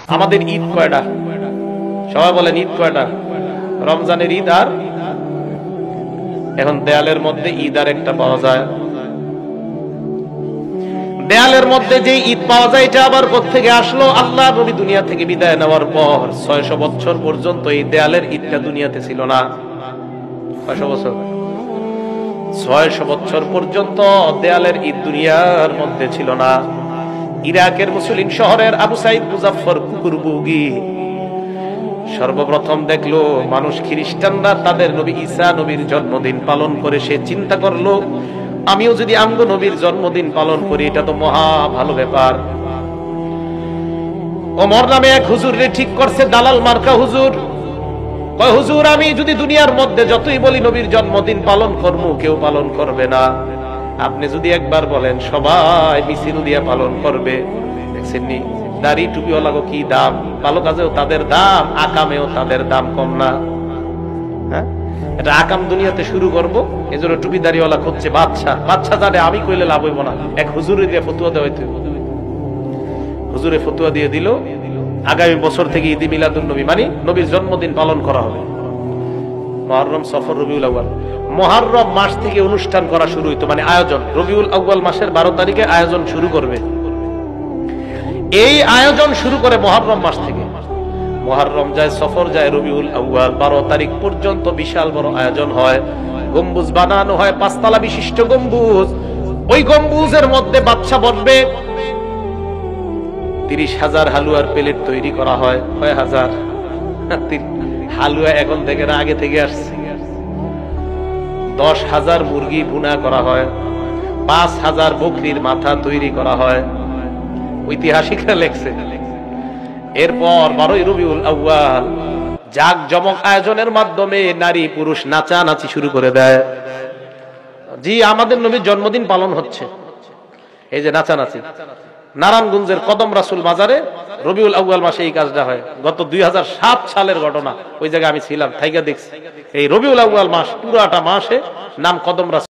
আমাদের ঈদ কয়টা? সবাই বলেন ঈদ কয়টা? রমজানের ঈদ আর এখন দেয়ালের মধ্যে ঈদ আর একটা পাওয়া যায়। দেয়ালের মধ্যে যে ঈদ পাওয়া যায় এটা আবার কোত্থেকে আসলো? আল্লাহ নবী দুনিয়া থেকে বিদায় নেওয়ার পর 600 বছর পর্যন্ত এই দেয়ালের ঈদটা দুনিয়াতে ছিল না। 600 বছর 600 বছর পর্যন্ত দেয়ালের ঈদ দুনিয়ার মধ্যে ছিল না। ইরাকের মুসলিম শহরের আবু সাইদ মুজাফফর কুকুরবুগি সর্বপ্রথম দেখলো মানুষ খ্রিস্টানরা তাদের নবী ঈসা নবীর জন্মদিন পালন করে। সে চিন্তা করলো আমিও যদি আমগো নবীর জন্মদিন পালন করি এটা তো মহা ভালো ব্যাপার। ওমর নামে এক হুজুর রে ঠিক করছে, দালাল মার্কা হুজুর। কয় হুজুর আমি যদি দুনিয়ার মধ্যে যতই বলি নবীর জন্মদিন পালন করবো কেউ পালন করবে না, আপনি যদি একবার বলেন সবাই মিছিল দিয়ে পালন করবে। দেখছেন নি দাড়ি টুপিওয়ালা কি দাম, ভালো কাজেও তাদের দাম, আকামেও তাদের দাম কম না। হ্যাঁ এটা আকাম দুনিয়াতে শুরু করবো, এজন্য টুপি দাড়িওয়ালা খুঁজছে বাদশা। বাদশা জানে আমি কইলে লাভ হইব না, এক হুজুরে দিয়ে ফতুয়া দেওয়া হইতে। হুজুরে ফতুয়া দিয়ে দিল আগামী বছর থেকে ঈদ মিলাদুন নবী মানে নবীর জন্মদিন পালন করা হবে। মুহররম, সফর, রবিউল আউয়াল, মুহররম মাস থেকে অনুষ্ঠান করা শুরু হইতো, মানে আয়োজন। রবিউল আউয়াল মাসের 12 তারিখে আয়োজন শুরু করবে। এই আয়োজন শুরু করে মুহররম মাস থেকে। মুহররম যায়, সফর যায়, রবিউল আউয়াল 12 তারিখ পর্যন্ত বিশাল বড় আয়োজন হয়। গম্বুজ বানানো হয়, 5 তলা বিশিষ্ট গম্বুজ। ওই গম্বুজের মধ্যে বাদশা বসবে। 30,000 হালুয়ার প্লেট তৈরি করা হয়। কয় হাজার? হালুয়া এখন থেকে না, আগে থেকে আসছে। 10,000 মুরগি ভুনা করা হয়। 5,000 বকরির মাথা তৈরি করা হয়। ঐতিহাসিকরা লেখছে। এরপর 12ই রবিউল আউয়াল জাঁকজমক আয়োজনের মাধ্যমে নারী পুরুষ নাচানাচি শুরু করে দেয়। জি আমাদের নবীর জন্মদিন পালন হচ্ছে, এই যে নাচানাচি। নারায়ণগঞ্জের কদম রাসূল মাজারে রবিউল আউয়াল মাসে এই কাজটা হয়। গত 2007 সালের ঘটনা, ওই জায়গায় আমি ছিলাম, থাইকা দেখছি। এই রবিউল আউয়াল মাস পুরাটা মাসে নাম কদম রাসূল।